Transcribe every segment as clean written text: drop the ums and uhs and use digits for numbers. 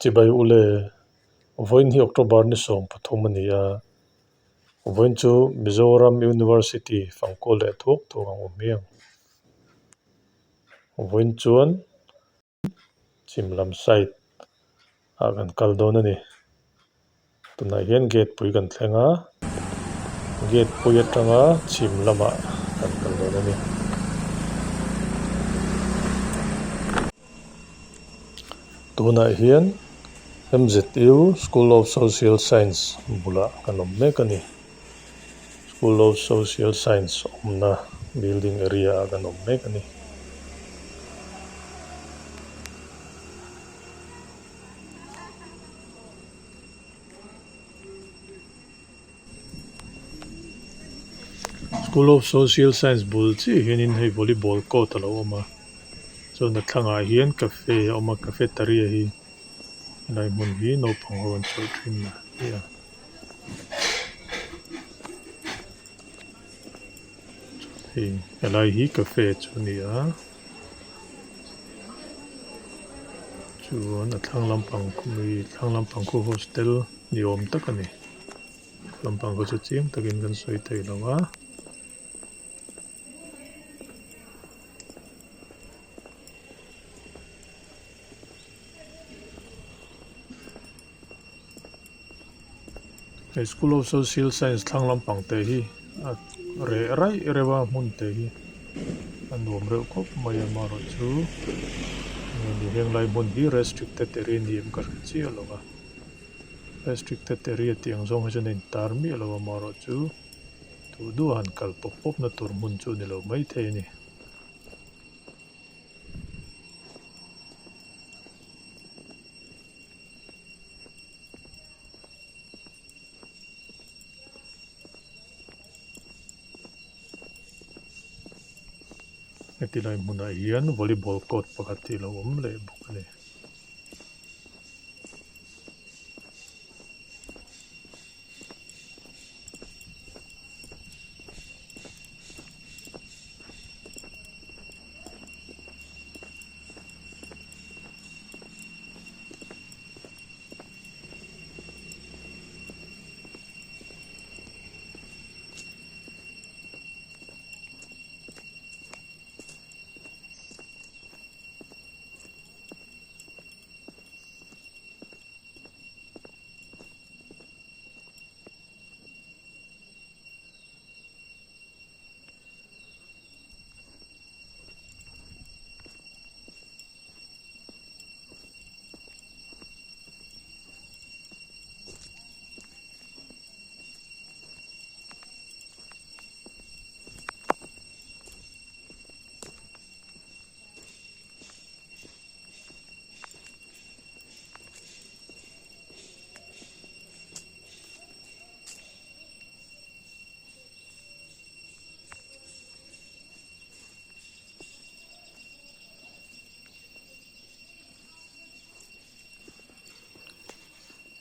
chibai ule voin hi October ni som pathum ania voin chu Mizoram University fangkol le thuak thawang miang voin chuan chimlam site akan kaldon ani tunah hian gate pui kan thlenga gate pui atanga chimlama kan kaldon ani tunah hian MZU School of Social Science bula kanom mek ani School of Social Science omna building area kanom mek ani School of Social Science bul chi hianin hei volleyball court alo oma chona thlangah hian cafe oma cafeteria hi lai hmun hi naupang ho an chawlh thin na hia hei helai hi cafe chu ni a chuan a thlanglampang khu hostel ni awm tak ani lampang khu chu chiang takin kan sawi thei lawa School of Social Science thlanglampang te hi re rai rewa hmun te hi an nuam reuh khawp mai a maro chu ni henglai hmun hi restricted area ni em kar chi alowa restricted area tiang zong ha chuan in tar mi alowa maro chu tu du han kal pop na tur hmun chu ni lo mai the ni tilai hmunah hian volleyball court pakhat hi lo awm leh bawk ani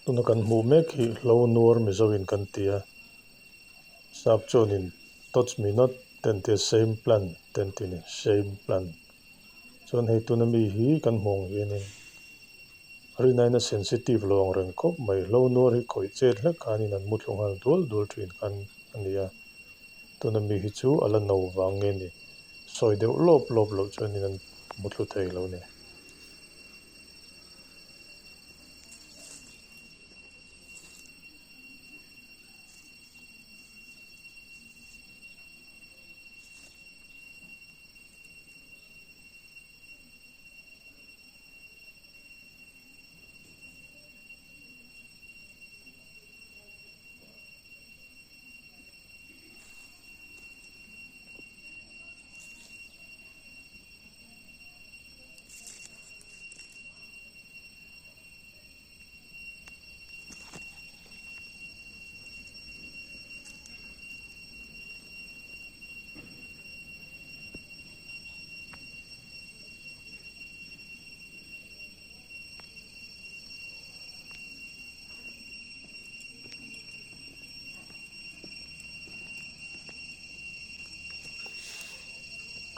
tuna kan hmuh mek hi hlo nuar mizawin kan tia sap chuanin touch me not ten tia same plan ten tini same plan chuan hei tuna mi hi kan hmong hianin rinaina sensitive lawng reng khawp mai hlo nuar hi khawih chet hlek khanin an mu thlung hal dual thin kan ania tuna mi hi chu ala no wang nge ni sawi deuh lop lo chuanin an mu thlu thei lo ni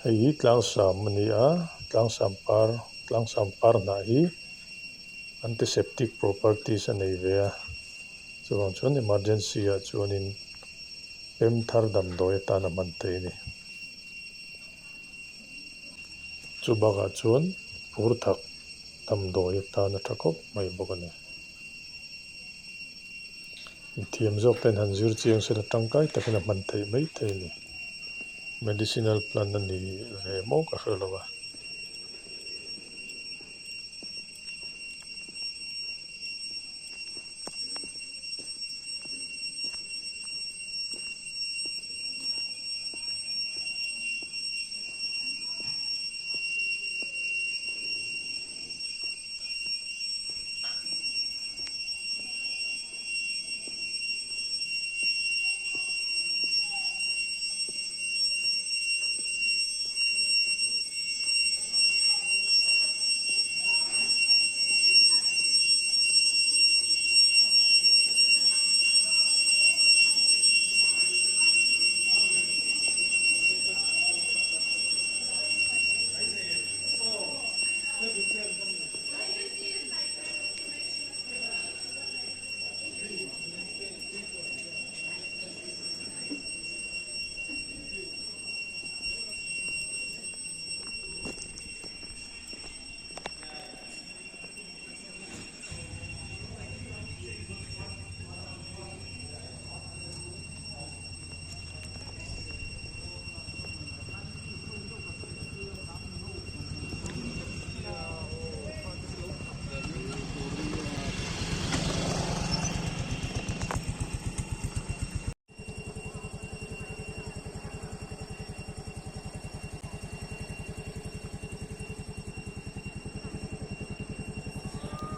hei tlang sam ani a tlang sam par na hi antiseptic properties anei ve chuan chuan emergency a chuanin pem thar dam dawi atana man thei ni chu bakah chuan phur thak dam dawi atana thakop mai bawk ani thiam zawk ten han zir chiang sela tangkai takin a man thei mai thei ni medicinal plant ani ve mo ka hrelawa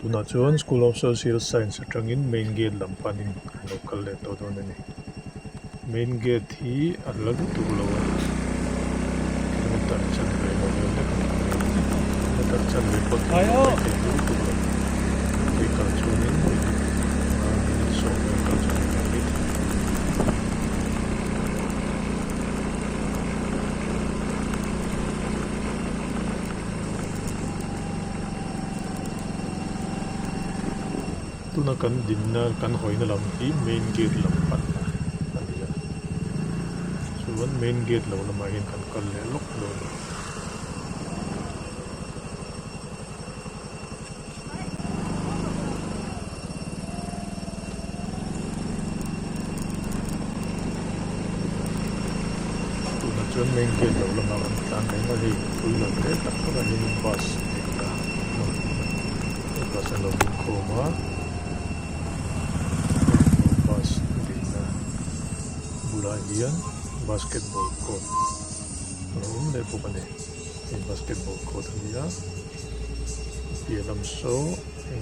tuna chuan School of Social Science atangin main gate lampanin local le to don ani main gate hi alal tu lo kilometer chan le mo le kilometer chan le pot ayo ki ka chuanin so ka chuanin tuna kan dinna kan hoina lam hi main gate lampan ania chuan main gate lo lama hin kan kal le lok lo tuna chuan main gate lo lama kan tlan nei ma hi tuilam le tak ka hin bus ekta bus lo khoma hian basketball court le bawk ani basketball court ania pialam so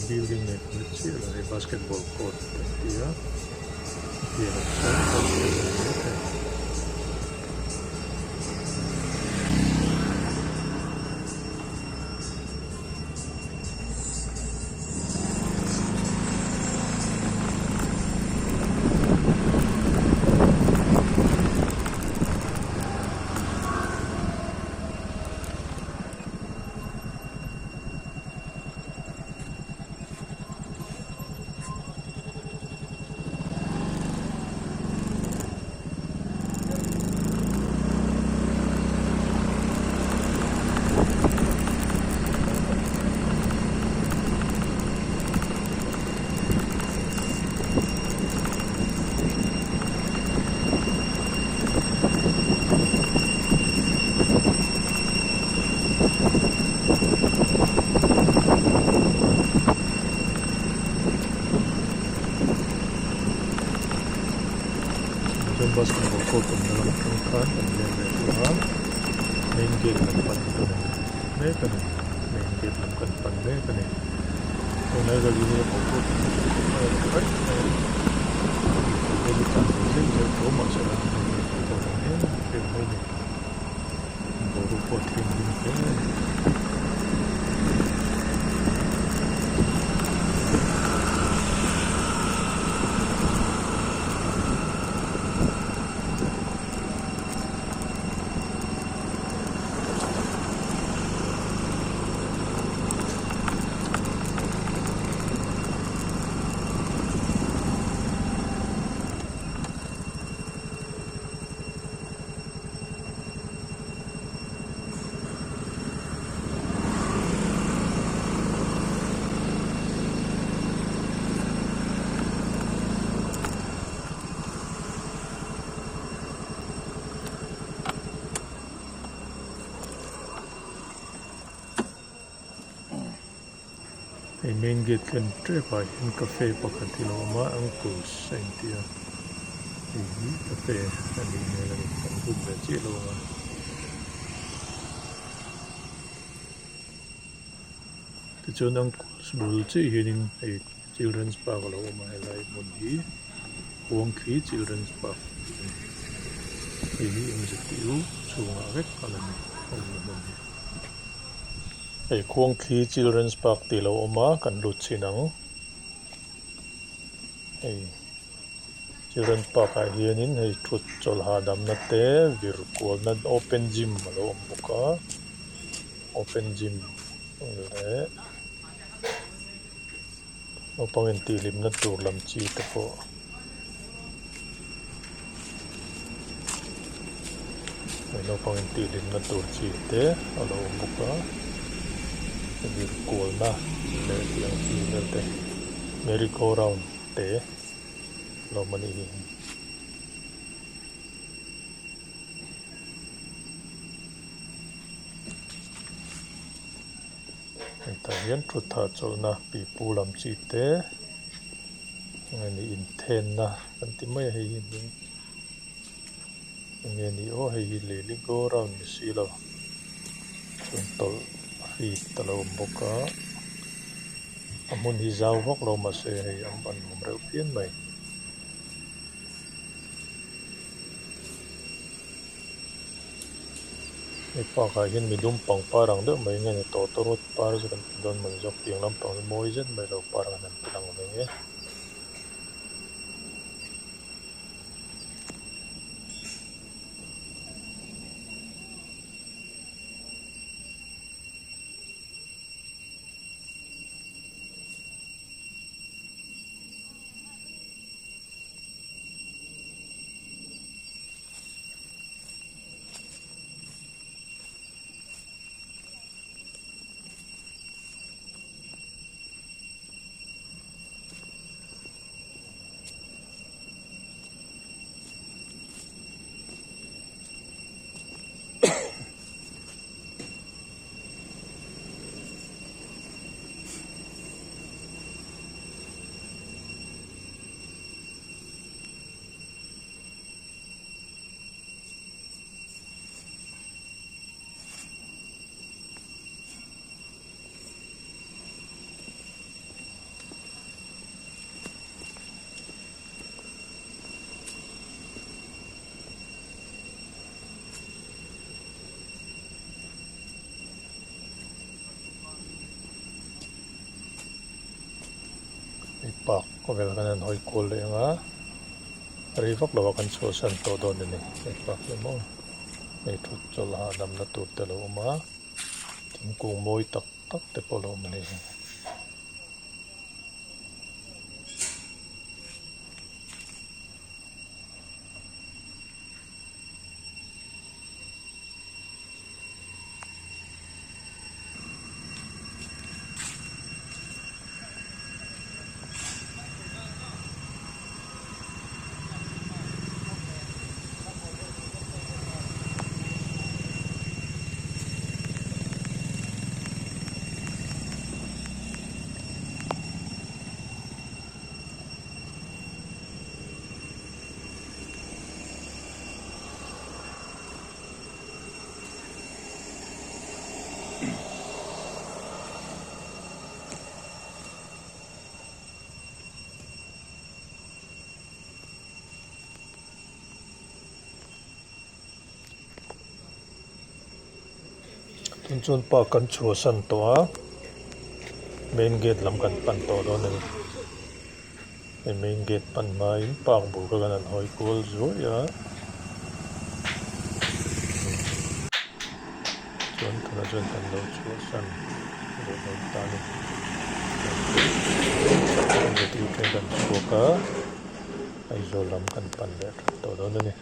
building ne kan chi la basketball court tia pialam so basketball court kan dalam kan dan main gate lampan ne kan main gate lampan ne kan ona gali ne court right jadi kan jadi to masalah to ne ke ne baru potring ni Hei main gate kan trepai in cafe pakhat hi lo awma uncles a intia hei cafe ani hmel ani kan hut ve chi lo awma tichuan uncles bul chi hianin hei children's park lo awma helai hmun hi Huangthi Children's Park hei hi MZU chhungah vek anani awmna hmun hi hei Huangthi Children's Park ti lo awma kan lut chinang hei Children's Park ah hianin hei thut Chawlhhmun damna te vir kualna open gym alo awm bawk a open gym le naupang intihhlimna tur lam chi te pawh hei naupang intihhlimna tur chi te alo awm bawk a vir kualna le tiang chi vel te merry go round te lo mani hi ta hian thut tha chawlhna pipu lam chi te nge ni in then na kan ti mai hei hi nge ni o hei hi le go round ni si lo chun tol hi talo awm bawk a a hmun hi zau vak lo ma se hei an hum reuh pian mai hei park ah hian midum pangpar ang deuh mai nge ni tawtawrawt par chu kan ti dawn mai zawk tiang lampang mawi zet mai lo par kan ti lang ve nge park ko vel kan an hoi kual le anga rei vak lo kan chho san to don ni park le mo hei thut Chawlhhmun damna tur te lo awma thingkung mawi tak tak te pawh lo awm ani chun park kan chho san to a main gate lam kan pan to don ani hei main gate pan mai in park bul ka kan an hoi kual zuai a chuan thana chuan kan lo chho san lo lo ta ni ti train kan chhuak a aizawl lam kan pan le to don ani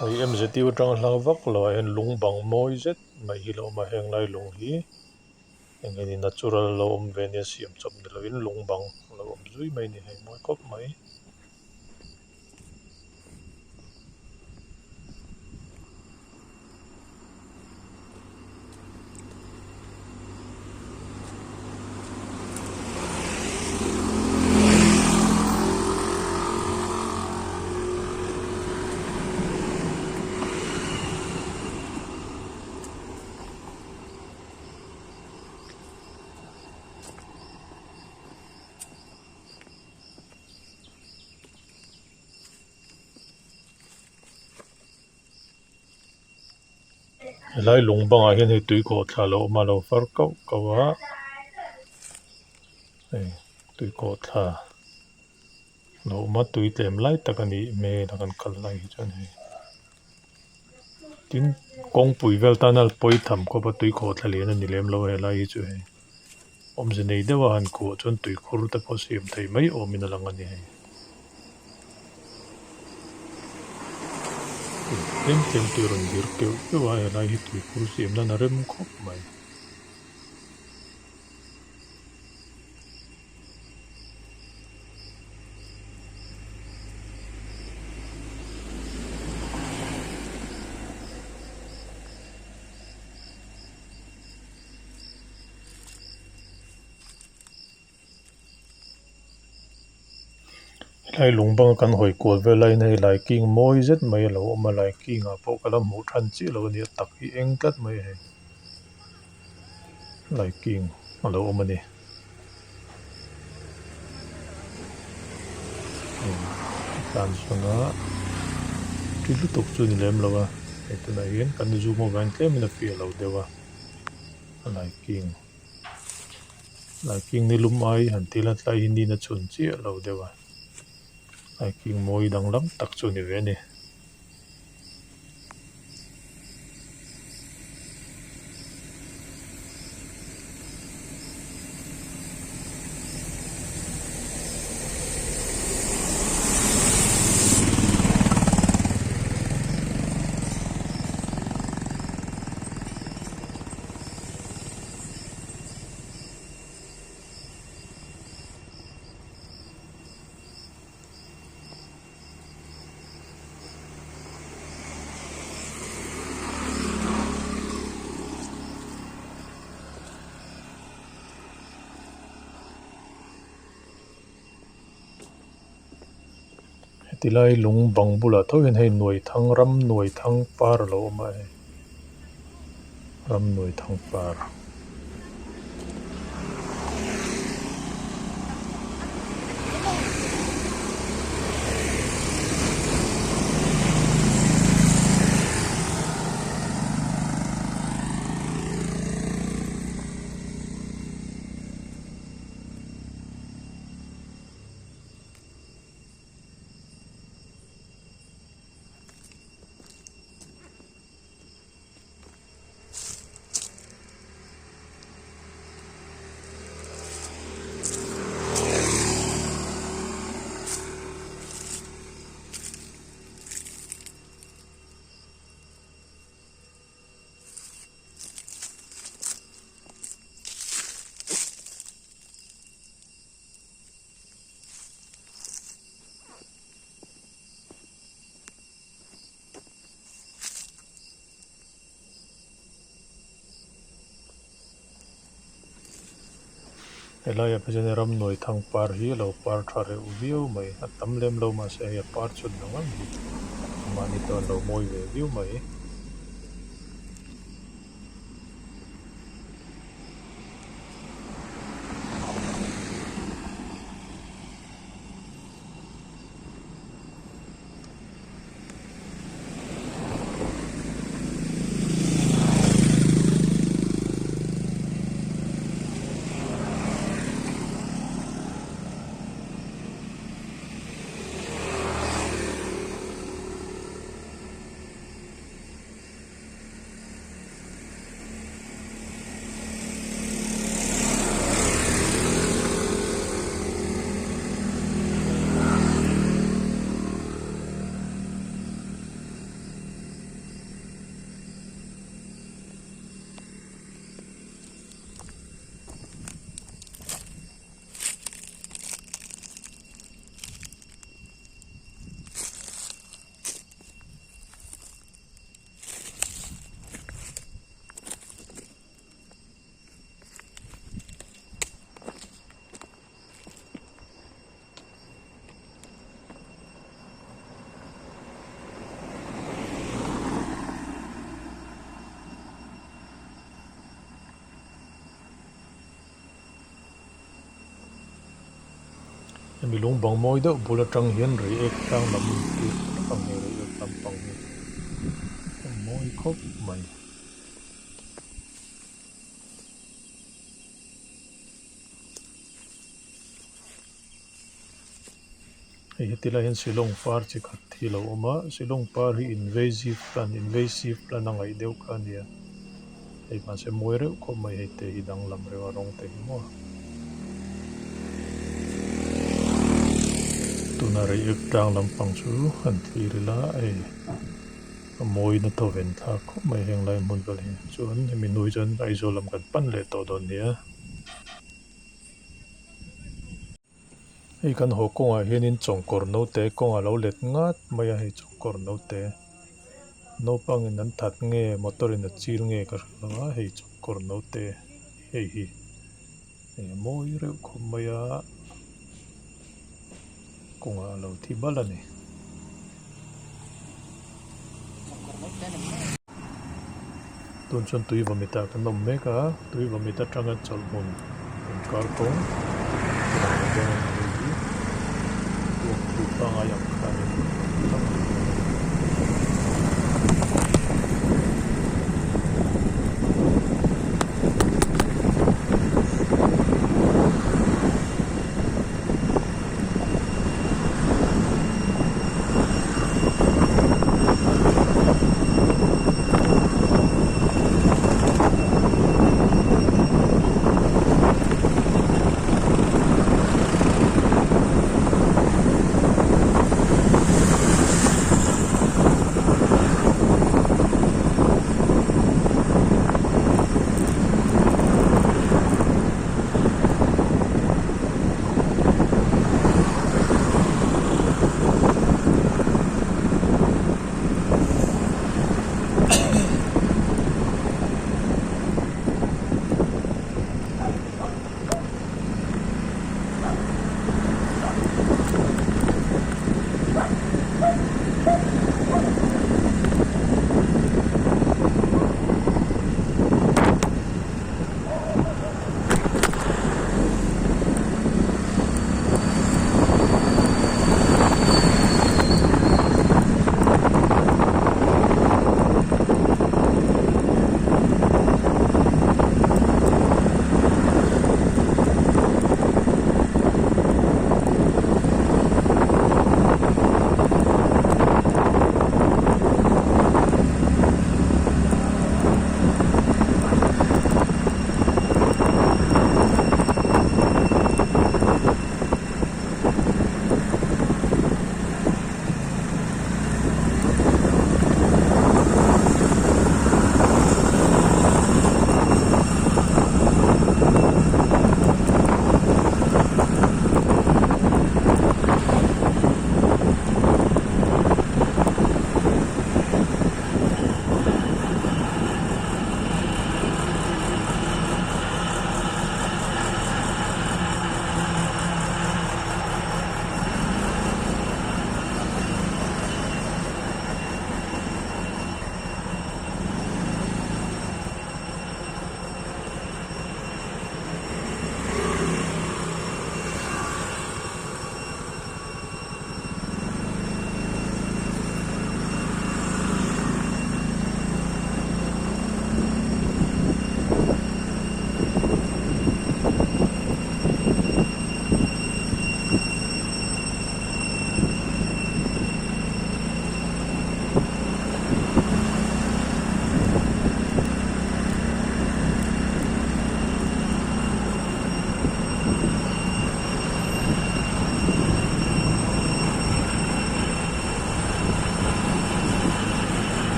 Hei MZU tang hlang vak lo en lung bang moi zet mai hi lo ma heng lai lung hi engeni natural lo om venia siam chom de lo in lung bang lo om zui mai ni hei moi kop mai lai lung bang a hian hei tui ko thla lo ma lo far kau kau a hei tui ko thla lo ma tui tlem lai tak ani me la kan kal lai hi chuan hei tin kong pui vel tanal poi tham ko pa tui ko thla lian ani lem lo he lai hi chu hei om ze nei dewa han ko chuan tui khur te pawh siam thei mai awmin a lang ani hei tlem tui ron dir keu keu a he lai hi tui khur siam nan a rem khop mai lai lung bang kan hoi kual vel lai nei lai king moi zet mai lo awm a lai king a pawh kala hmuh than chi lo ani a tak hi eng tlat mai hei lai king a lo awm ani tlan sanga tui lutuk chu ni lem lo a hei tunah hian kan zoom ho van tlemin a fiah lo dewa a lai king ni lum ai han til a tlai hi nin a chun chiah lo dewa lai king moi dang lam tak chu ni ve ni tilai lung bang bulah thaw hian hei hnuai thang ram hnuai thang par a lo awm a hei ram hnuai thang par helai a pachen ram hnuai thang par hi lo par tha reuh viau mai a tam lem lo ma se hei a par chun lo ngam hi mani tawn lo mawi ve viau mai mi lung bang moi deuh bula tang hian rei ek tang lam ti pang he rei ek lam pang he moi khop mai hei tila hian silong par chi khat hi lo awma silong par hi invasive plant a ngai deuh kha ania hei mahse mawi reuh khawp mai hei te hi dang lam reuh a rawng te hi maw tuna rei ek tang lampang chu an thlir la ei a mawi na to ven thla khawp mai heng lai hmun vel hi chuan hemi nui chuan aizawl lam kan pan le tawh dawn nia hei kan haw kawngah hianin chawngkawr naute kawngah lo let ngat mai a hei chawngkawr naute naupangin an that nge motorin a chil nge ka hrelo a hei chawngkawr naute hei hi hei mawi reuh khawp mai a kawngah lo thi bal ani tun chuan Tuivamit a kan awm mek a Tuivamit atanga Chawlhhmun inkar kawng panga yang kami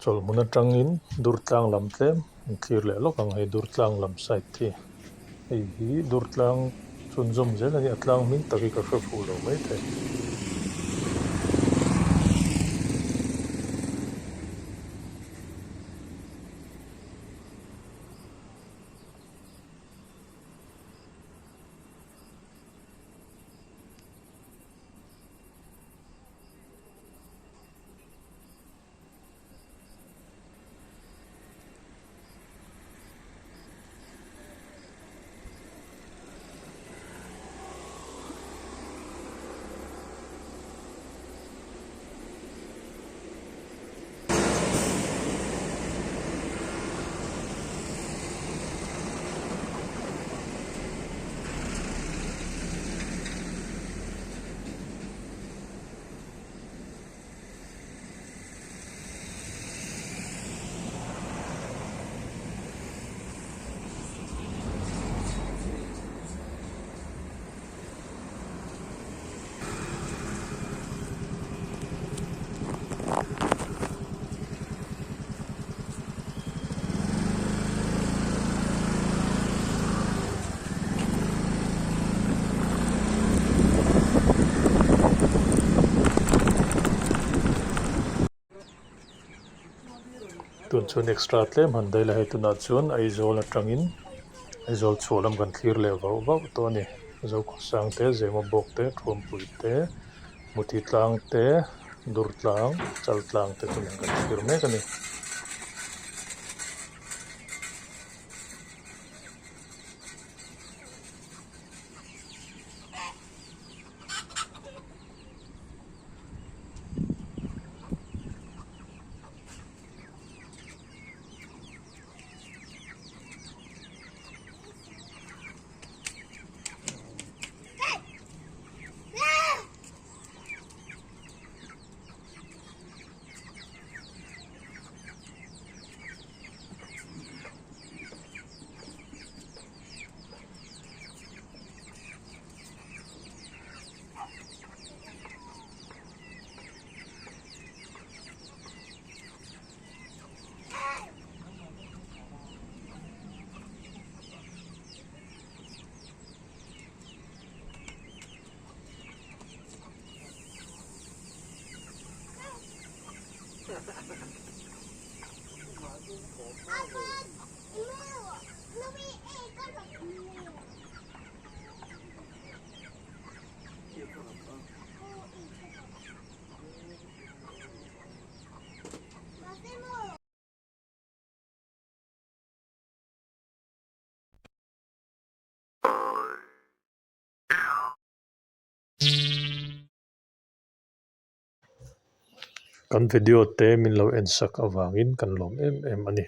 Chawlhhmun atangin dur tlang lam tlem clear le lok ang hei dur tlang lam side thi hei hi dur tlang chun zum zel ani atlang min taki ka hre phu lo mai the tun chun extra tlem han dai la hei tuna chuan aizawl atangin aizawl chhualam kan thlir le vau vau tawh ani zo khawsang te zema bawk te thuampui te muthi tlang te dur tlang chal tlang te chun kan thlir mek ani kan video te min lo en sak awangin kan lawm em em ani